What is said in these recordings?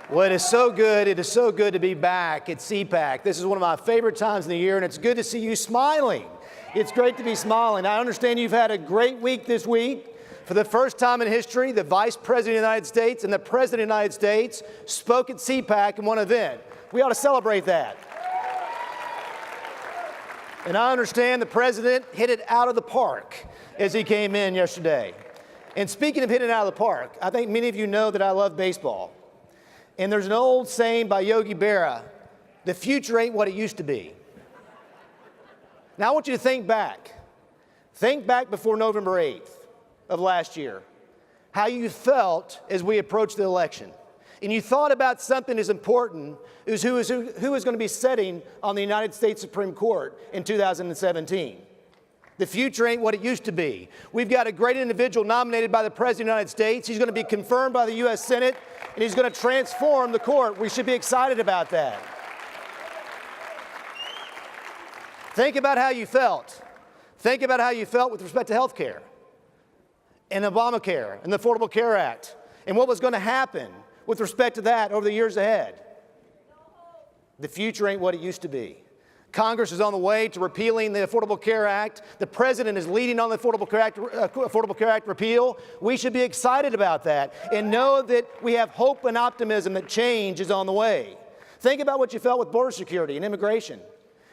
Well, it is so good. It is so good to be back at CPAC. This is one of my favorite times in the year, and it's good to see you smiling. It's great to be smiling. I understand you've had a great week this week. For the first time in history, the Vice President of the United States and the President of the United States spoke at CPAC in one event. We ought to celebrate that. And I understand the President hit it out of the park as he came in yesterday. And speaking of hitting it out of the park, I think many of you know that I love baseball. And there's an old saying by Yogi Berra, the future ain't what it used to be. Now I want you to think back. Think back before November 8th of last year, how you felt as we approached the election. And you thought about something as important as who is going to be sitting on the United States Supreme Court in 2017. The future ain't what it used to be. We've got a great individual nominated by the President of the United States. He's going to be confirmed by the U.S. Senate, and he's going to transform the court. We should be excited about that. Think about how you felt. Think about how you felt with respect to health care and Obamacare and the Affordable Care Act and what was going to happen with respect to that over the years ahead. The future ain't what it used to be. Congress is on the way to repealing the Affordable Care Act. The President is leading on the Affordable Care Act repeal. We should be excited about that and know that we have hope and optimism that change is on the way. Think about what you felt with border security and immigration.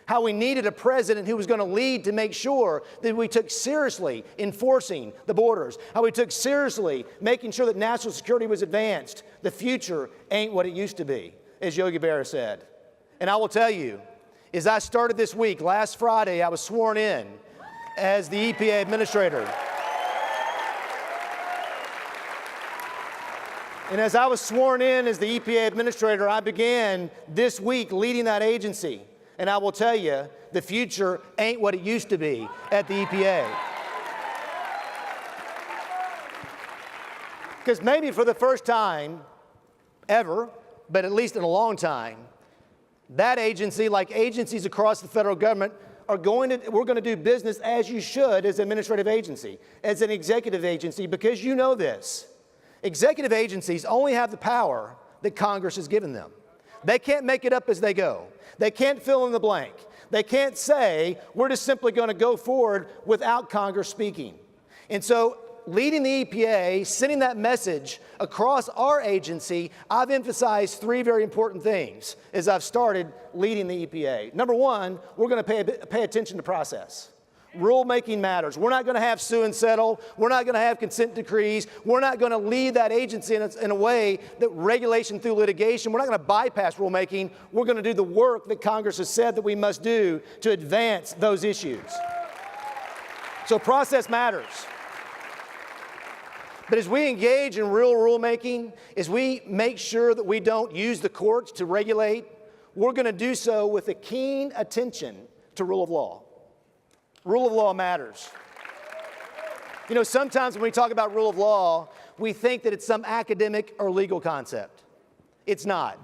How we needed a president who was going to lead to make sure that we took seriously enforcing the borders. How we took seriously making sure that national security was advanced. The future ain't what it used to be, as Yogi Berra said. And I will tell you, as I started this week, last Friday, I was sworn in as the EPA administrator. And as I was sworn in as the EPA administrator, I began this week leading that agency. And I will tell you, the future ain't what it used to be at the EPA. Because maybe for the first time ever, but at least in a long time, that agency, like agencies across the federal government, we're going to do business as you should as an administrative agency, as an executive agency, because you know this. Executive agencies only have the power that Congress has given them. They can't make it up as they go. They can't fill in the blank. They can't say, we're just simply going to go forward without Congress speaking. And so, leading the EPA, sending that message across our agency, I've emphasized three very important things as I've started leading the EPA. Number one, we're going to pay attention to process. Rulemaking matters. We're not going to have sue and settle. We're not going to have consent decrees. We're not going to lead that agency in a way that regulation through litigation. We're not going to bypass rulemaking. We're going to do the work that Congress has said that we must do to advance those issues. So process matters. But as we engage in real rulemaking, as we make sure that we don't use the courts to regulate, we're going to do so with a keen attention to rule of law. Rule of law matters. You know, sometimes when we talk about rule of law, we think that it's some academic or legal concept. It's not.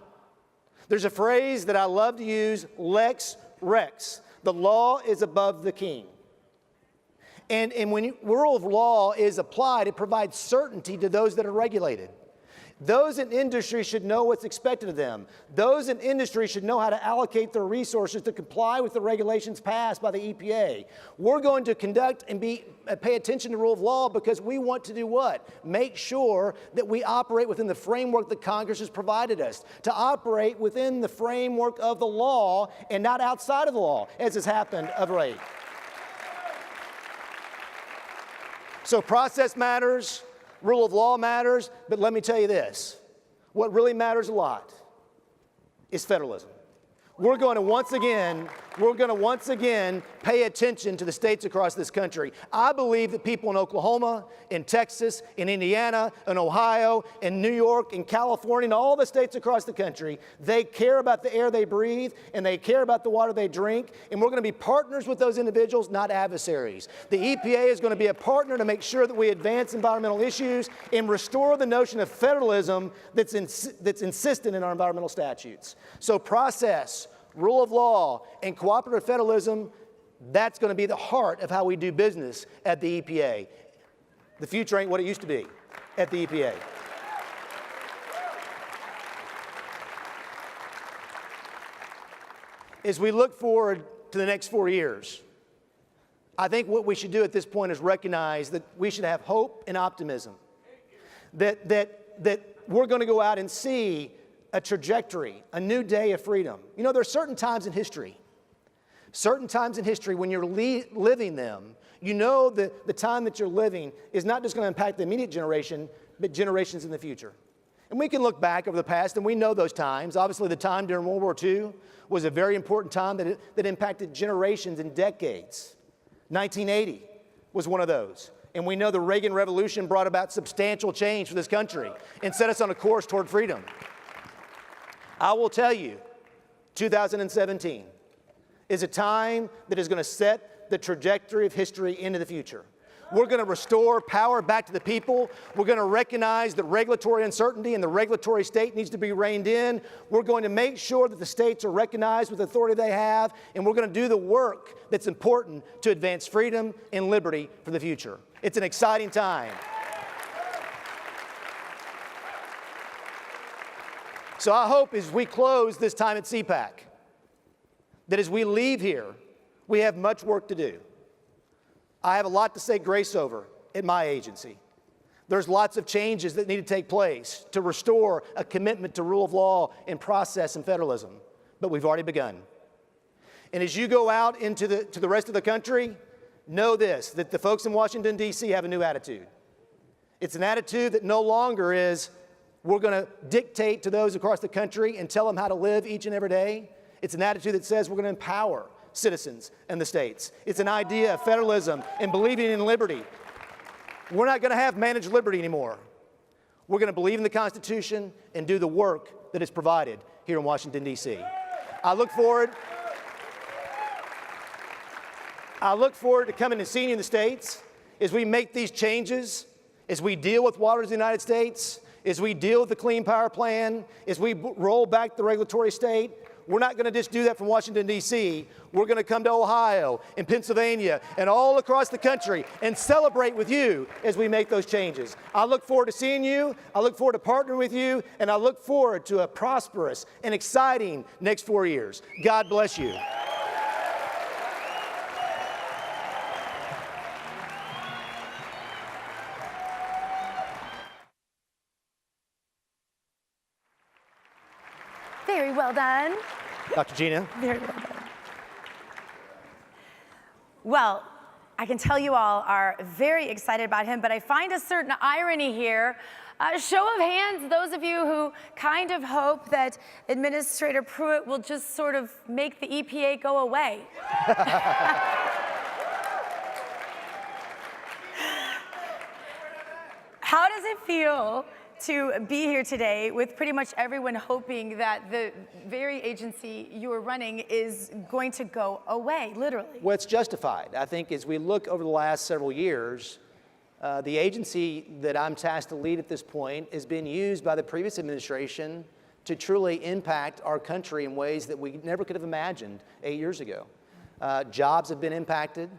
There's a phrase that I love to use, lex rex. The law is above the king. And when rule of law is applied, it provides certainty to those that are regulated. Those in industry should know what's expected of them. Those in industry should know how to allocate their resources to comply with the regulations passed by the EPA. We're going to conduct and pay attention to rule of law because we want to do what? Make sure that we operate within the framework that Congress has provided us, to operate within the framework of the law and not outside of the law, as has happened of late. So process matters. Rule of law matters, but let me tell you this. What really matters a lot is federalism. We're going to once again pay attention to the states across this country. I believe that people in Oklahoma, in Texas, in Indiana, in Ohio, in New York, in California, and all the states across the country, they care about the air they breathe and they care about the water they drink, and we're going to be partners with those individuals, not adversaries. The EPA is going to be a partner to make sure that we advance environmental issues and restore the notion of federalism that's insistent in our environmental statutes. So process, rule of law, and cooperative federalism, that's going to be the heart of how we do business at the EPA. The future ain't what it used to be at the EPA. as we look forward to the next 4 years, I think what we should do at this point is recognize that we should have hope and optimism. That we're going to go out and see a trajectory, a new day of freedom. You know, there are certain times in history when you're living them, you know that the time that you're living is not just going to impact the immediate generation, but generations in the future. And we can look back over the past, and we know those times. Obviously, the time during World War II was a very important time that impacted generations and decades. 1980 was one of those. And we know the Reagan Revolution brought about substantial change for this country and set us on a course toward freedom. I will tell you, 2017 is a time that is going to set the trajectory of history into the future. We're going to restore power back to the people. We're going to recognize that regulatory uncertainty in the regulatory state needs to be reined in. We're going to make sure that the states are recognized with the authority they have, and we're going to do the work that's important to advance freedom and liberty for the future. It's an exciting time. So I hope as we close this time at CPAC, that as we leave here, we have much work to do. I have a lot to say grace over at my agency. There's lots of changes that need to take place to restore a commitment to rule of law and process and federalism, but we've already begun. And as you go out into the rest of the country, know this, that the folks in Washington, D.C. have a new attitude. It's an attitude that no longer is, we're going to dictate to those across the country and tell them how to live each and every day. It's an attitude that says we're going to empower citizens and the states. It's an idea of federalism and believing in liberty. We're not going to have managed liberty anymore. We're going to believe in the Constitution and do the work that is provided here in Washington, D.C. I look forward to coming and seeing you in the States as we make these changes, as we deal with waters of the United States, as we deal with the Clean Power Plan, as we roll back the regulatory state. We're not going to just do that from Washington, D.C. We're going to come to Ohio and Pennsylvania and all across the country and celebrate with you as we make those changes. I look forward to seeing you. I look forward to partnering with you. And I look forward to a prosperous and exciting next 4 years. God bless you. Very well done. Dr. Gina. Very well done. Well, I can tell you all are very excited about him, but I find a certain irony here. Show of hands, those of you who kind of hope that Administrator Pruitt will just sort of make the EPA go away. How does it feel to be here today with pretty much everyone hoping that the very agency you are running is going to go away, literally? Well, it's justified. I think as we look over the last several years, the agency that I'm tasked to lead at this point has been used by the previous administration to truly impact our country in ways that we never could have imagined 8 years ago. Jobs have been impacted.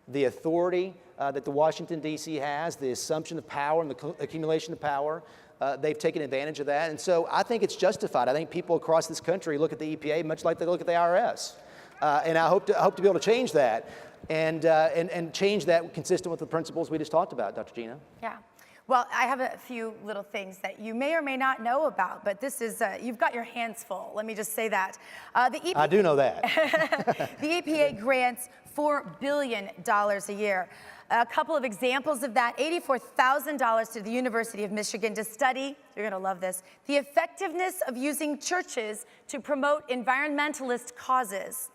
The authority that the Washington, D.C. has, the assumption of power and the accumulation of power, they've taken advantage of that. And so I think it's justified. I think people across this country look at the EPA much like they look at the IRS. And I hope to be able to change that and change that consistent with the principles we just talked about, Dr. Gina. Yeah. Well, I have a few little things that you may or may not know about, but this is, you've got your hands full. Let me just say that. The EPA, I do know that. The EPA grants $4 billion a year. A couple of examples of that, $84,000 to the University of Michigan to study, you're going to love this, the effectiveness of using churches to promote environmentalist causes.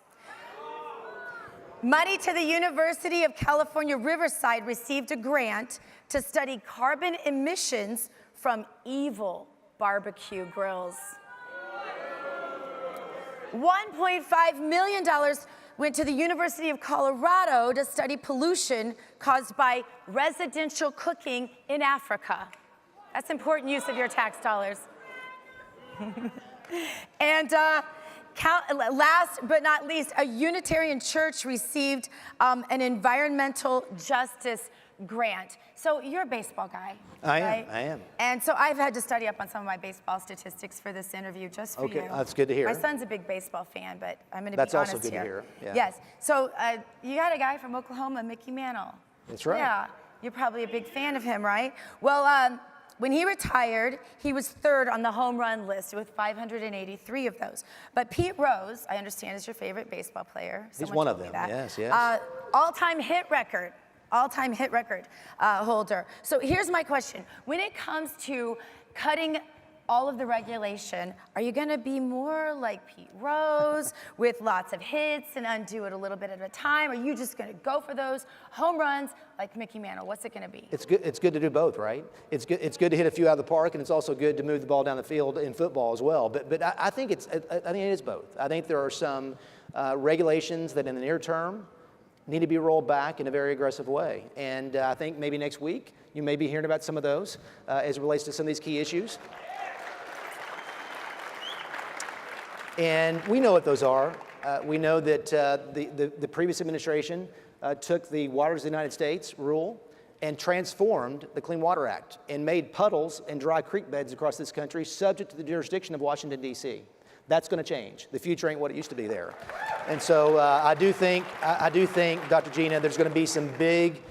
Money to the University of California, Riverside received a grant to study carbon emissions from evil barbecue grills. $1.5 million went to the University of Colorado to study pollution caused by residential cooking in Africa. That's important use of your tax dollars. And last but not least, a Unitarian church received an environmental justice grant. So you're a baseball guy, I right? am. And so I've had to study up on some of my baseball statistics for this interview just for you. Okay, that's good to hear. My son's a big baseball fan, but I'm going to be That's honest also good here. to hear, yeah. Yes. So you got a guy from Oklahoma, Mickey Mantle. That's right. Yeah. You're probably a big fan of him, right? Well, when he retired, he was third on the home run list with 583 of those. But Pete Rose, I understand, is your favorite baseball player. He's Someone one told of me them, that. yes. All-time hit record holder. So here's my question. When it comes to cutting all of the regulation, are you going to be more like Pete Rose with lots of hits and undo it a little bit at a time? Are you just going to go for those home runs like Mickey Mantle? What's it going to be? It's good to do both, right? It's good to hit a few out of the park, and it's also good to move the ball down the field in football as well. But I think it is both. I think there are some regulations that in the near term need to be rolled back in a very aggressive way. And I think maybe next week you may be hearing about some of those as it relates to some of these key issues. And we know what those are. We know that the previous administration took the Waters of the United States rule and transformed the Clean Water Act and made puddles and dry creek beds across this country subject to the jurisdiction of Washington, D.C. That's going to change. The future ain't what it used to be there. And so I do think, Dr. Gina, there's going to be some big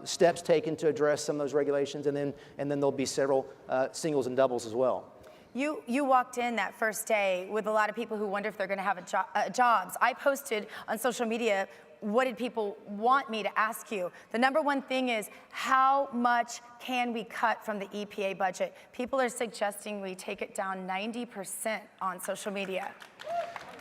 steps taken to address some of those regulations, and then there'll be several singles and doubles as well. You walked in that first day with a lot of people who wonder if they're going to have jobs. I posted on social media, what did people want me to ask you? The number one thing is, how much can we cut from the EPA budget? People are suggesting we take it down 90% on social media.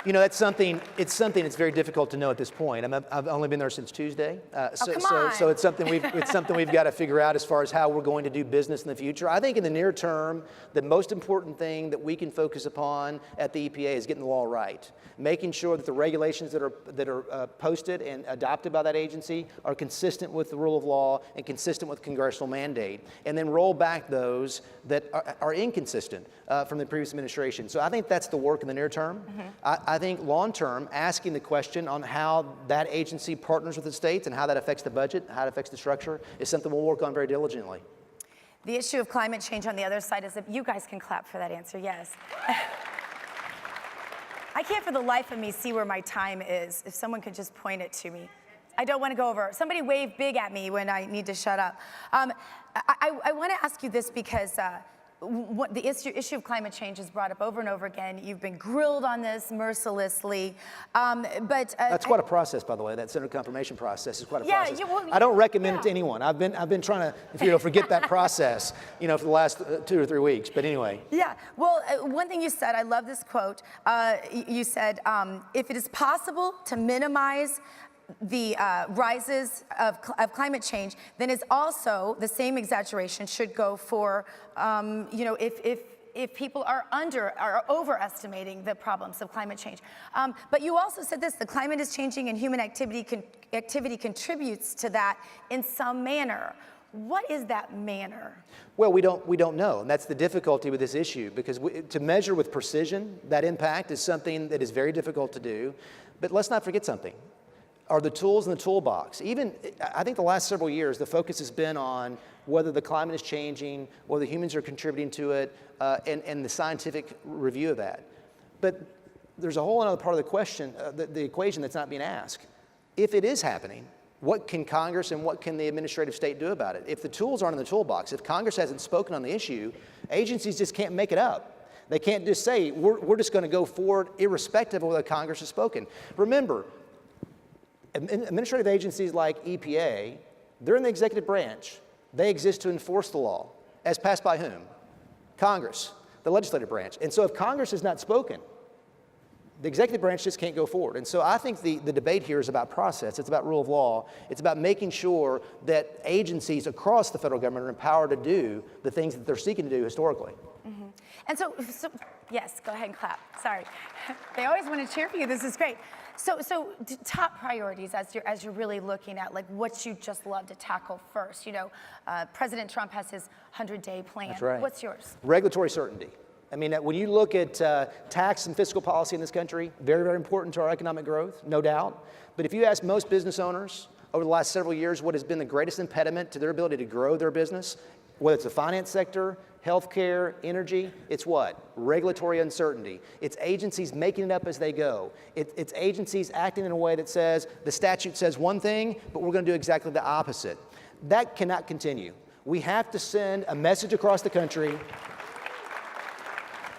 You know, it's something that's very difficult to know at this point. I've only been there since Tuesday. So it's something we've got to figure out as far as how we're going to do business in the future. I think in the near term, the most important thing that we can focus upon at the EPA is getting the law right. Making sure that the regulations that are posted and adopted by that agency are consistent with the rule of law and consistent with congressional mandate, and then roll back those that are inconsistent from the previous administration. So I think that's the work in the near term. Mm-hmm. I think long-term, asking the question on how that agency partners with the states and how that affects the budget, how it affects the structure, is something we'll work on very diligently. The issue of climate change on the other side is that you guys can clap for that answer, yes. I can't for the life of me see where my time is. If someone could just point it to me. I don't want to go over. Somebody wave big at me when I need to shut up. I want to ask you this because the issue of climate change is brought up over and over again. You've been grilled on this mercilessly, but that's quite a process, by the way. That Senator confirmation process is quite a process. Well, I don't recommend it to anyone. I've been trying to forget that process, for the last 2 or 3 weeks. But anyway. Yeah. Well, one thing you said, I love this quote. You said, if it is possible to minimize the rises of climate change, then is also the same exaggeration should go for, if people are overestimating the problems of climate change. But you also said this: the climate is changing, and human activity contributes to that in some manner. What is that manner? Well, we don't know, and that's the difficulty with this issue, because to measure with precision that impact is something that is very difficult to do. But let's not forget something. Are the tools in the toolbox. I think the last several years, the focus has been on whether the climate is changing, whether humans are contributing to it, and the scientific review of that. But there's a whole other part of the question, the equation that's not being asked. If it is happening, what can Congress and what can the administrative state do about it? If the tools aren't in the toolbox, if Congress hasn't spoken on the issue, agencies just can't make it up. They can't just say, we're just going to go forward irrespective of whether Congress has spoken. Remember, administrative agencies like EPA, they're in the executive branch. They exist to enforce the law, as passed by whom? Congress, the legislative branch. And so if Congress has not spoken, the executive branch just can't go forward. And so I think the debate here is about process. It's about rule of law. It's about making sure that agencies across the federal government are empowered to do the things that they're seeking to do historically. Mm-hmm. And so, yes, go ahead and clap. Sorry. They always want to cheer for you. This is great. So top priorities as you're really looking at, like, what you just love to tackle first. President Trump has his 100-day plan. That's right. What's yours? Regulatory certainty. I mean, when you look at tax and fiscal policy in this country, very, very important to our economic growth, no doubt. But if you ask most business owners, over the last several years what has been the greatest impediment to their ability to grow their business, whether it's the finance sector, healthcare, energy, it's what? Regulatory uncertainty. It's agencies making it up as they go. It's agencies acting in a way that says, the statute says one thing, but we're going to do exactly the opposite. That cannot continue. We have to send a message across the country.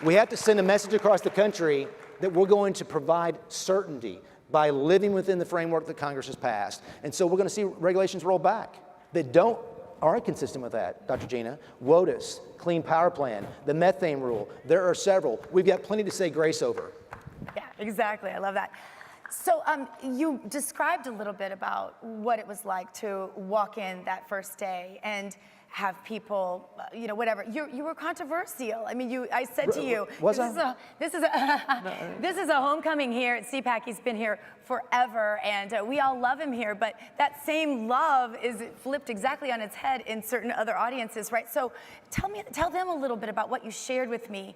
We have to send a message across the country that we're going to provide certainty by living within the framework that Congress has passed. And so we're going to see regulations roll back that aren't consistent with that, Dr. Gina. WOTUS, Clean Power Plan, the methane rule. There are several. We've got plenty to say grace over. Yeah, exactly. I love that. So you described a little bit about what it was like to walk in that first day and have people, whatever. You were controversial. I mean, I said to you, this is a homecoming here at CPAC. He's been here forever, and we all love him here. But that same love is flipped exactly on its head in certain other audiences, right? So tell them a little bit about what you shared with me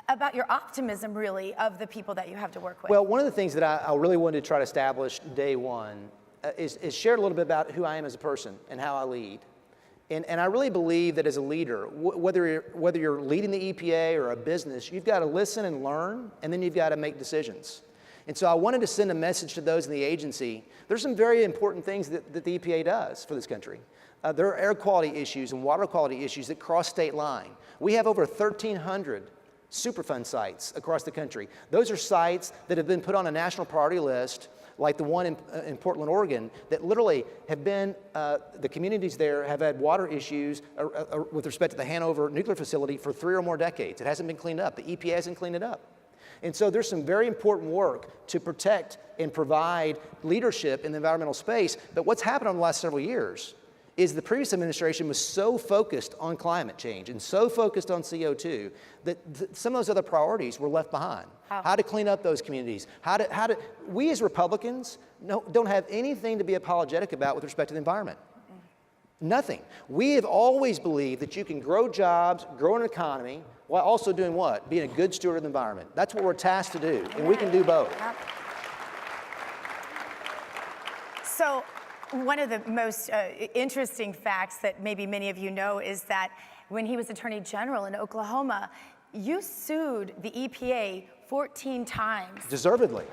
about your optimism, really, of the people that you have to work with. Well, one of the things that I really wanted to try to establish day one is share a little bit about who I am as a person and how I lead. And I really believe that as a leader, whether you're leading the EPA or a business, you've got to listen and learn, and then you've got to make decisions. And so I wanted to send a message to those in the agency. There's some very important things that the EPA does for this country. There are air quality issues and water quality issues that cross state line. We have over 1,300 Superfund sites across the country. Those are sites that have been put on a national priority list, like the one in Portland, Oregon, that literally have been, the communities there have had water issues with respect to the Hanover nuclear facility for 3 or more decades. It hasn't been cleaned up. The EPA hasn't cleaned it up. And so there's some very important work to protect and provide leadership in the environmental space. But what's happened over the last several years is the previous administration was so focused on climate change and so focused on CO2 that some of those other priorities were left behind. How to clean up those communities, we as Republicans don't have anything to be apologetic about with respect to the environment. Nothing. We have always believed that you can grow jobs, grow an economy, while also doing what? Being a good steward of the environment. That's what we're tasked to do, and we can do both. So, one of the most interesting facts that maybe many of you know is that when he was Attorney General in Oklahoma, you sued the EPA 14 times. Deservedly.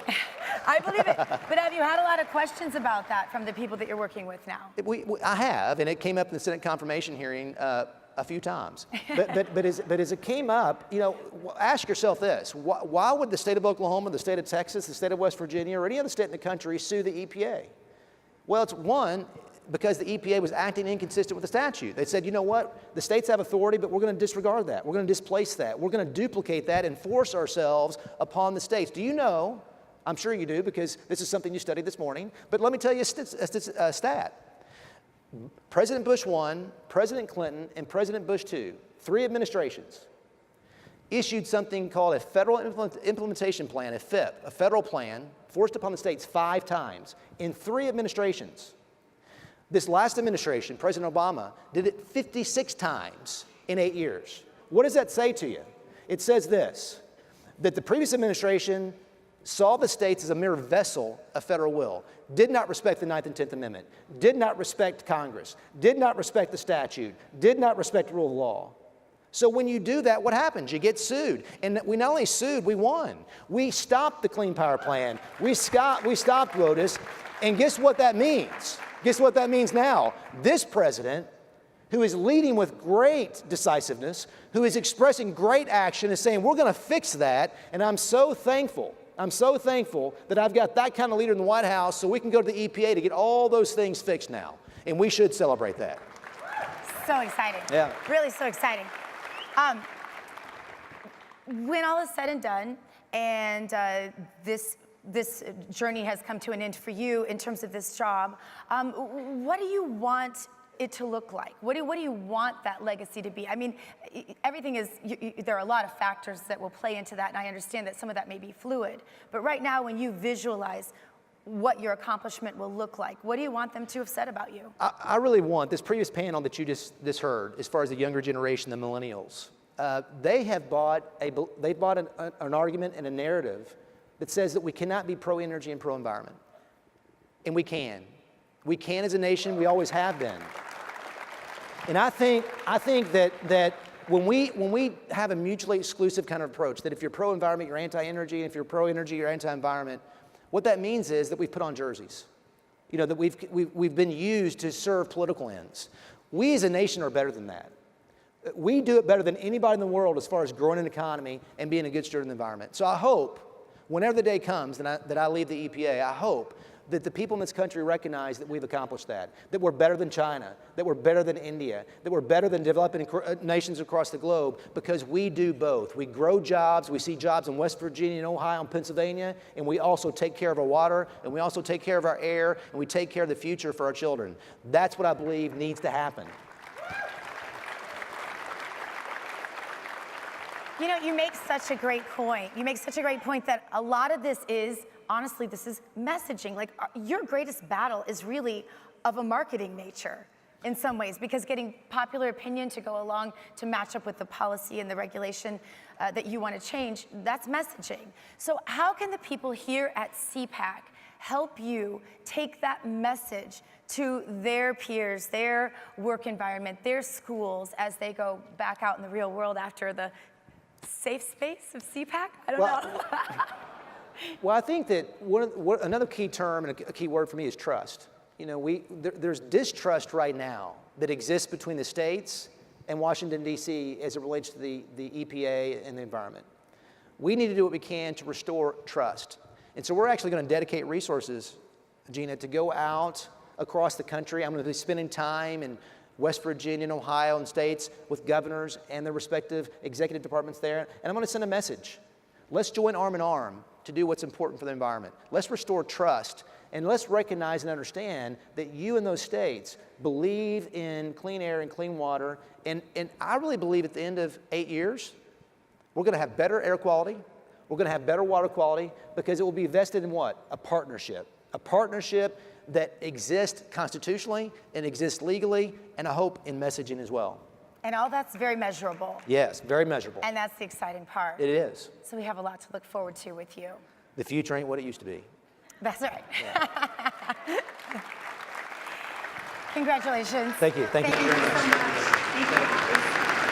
I believe it. But have you had a lot of questions about that from the people that you're working with now? I have, and it came up in the Senate confirmation hearing a few times. But as it came up, ask yourself this. Why would the state of Oklahoma, the state of Texas, the state of West Virginia, or any other state in the country sue the EPA? Well, it's one, because the EPA was acting inconsistent with the statute. They said, you know what, the states have authority, but we're going to disregard that. We're going to displace that. We're going to duplicate that and force ourselves upon the states. Do you know, I'm sure you do because this is something you studied this morning, but let me tell you a stat. President Bush 1, President Clinton, and President Bush 2, 3 administrations, issued something called a Federal Implementation Plan, a FIP, a federal plan, forced upon the states 5 times in 3 administrations. This last administration, President Obama, did it 56 times in 8 years. What does that say to you? It says this, that the previous administration saw the states as a mere vessel of federal will, did not respect the 9th and 10th Amendment, did not respect Congress, did not respect the statute, did not respect the rule of law. So when you do that, what happens? You get sued. And we not only sued, we won. We stopped the Clean Power Plan. We stopped WOTUS. And guess what that means? Guess what that means now? This president, who is leading with great decisiveness, who is expressing great action, is saying, we're going to fix that. And I'm so thankful that I've got that kind of leader in the White House so we can go to the EPA to get all those things fixed now. And we should celebrate that. So exciting. Yeah. Really so exciting. When all is said and done, and this journey has come to an end for you in terms of this job, what do you want it to look like? What do you want that legacy to be? I mean, everything is, there are a lot of factors that will play into that, and I understand that some of that may be fluid. But right now, when you visualize what your accomplishment will look like, what do you want them to have said about you? I really want, this previous panel that you just heard, as far as the younger generation, the millennials, they've bought an argument and a narrative that says that we cannot be pro-energy and pro-environment. And we can. We can as a nation, we always have been. And I think that when we have a mutually exclusive kind of approach, that if you're pro-environment, you're anti-energy, and if you're pro-energy, you're anti-environment, what that means is that we've put on jerseys. You know, that we've been used to serve political ends. We as a nation are better than that. We do it better than anybody in the world as far as growing an economy and being a good steward of the environment. So I hope, whenever the day comes that I leave the EPA, I hope that the people in this country recognize that we've accomplished that we're better than China, that we're better than India, that we're better than developing nations across the globe, because we do both. We grow jobs, we see jobs in West Virginia and Ohio and Pennsylvania, and we also take care of our water, and we also take care of our air, and we take care of the future for our children. That's what I believe needs to happen. You know, you make such a great point. You make such a great point that a lot of this is, honestly, this is messaging. Like, your greatest battle is really of a marketing nature in some ways, because getting popular opinion to go along to match up with the policy and the regulation that you want to change, that's messaging. So how can the people here at CPAC help you take that message to their peers, their work environment, their schools, as they go back out in the real world after the safe space of CPAC? I don't know. Well, I think that another key term and a key word for me is trust. You know, there's distrust right now that exists between the states and Washington, D.C. as it relates to the EPA and the environment. We need to do what we can to restore trust. And so we're actually going to dedicate resources, Gina, to go out across the country. I'm going to be spending time in West Virginia and Ohio and states with governors and their respective executive departments there. And I'm going to send a message. Let's join arm in arm to do what's important for the environment. Let's restore trust, and let's recognize and understand that you in those states believe in clean air and clean water. And I really believe at the end of 8 years, we're going to have better air quality. We're going to have better water quality, because it will be vested in what? A partnership. A partnership that exists constitutionally and exists legally, and I hope in messaging as well. And all that's very measurable. Yes, very measurable. And that's the exciting part. It is. So we have a lot to look forward to with you. The future ain't what it used to be. That's right. Yeah. Congratulations. Thank you. Thank you. Thank you so much. Thank you.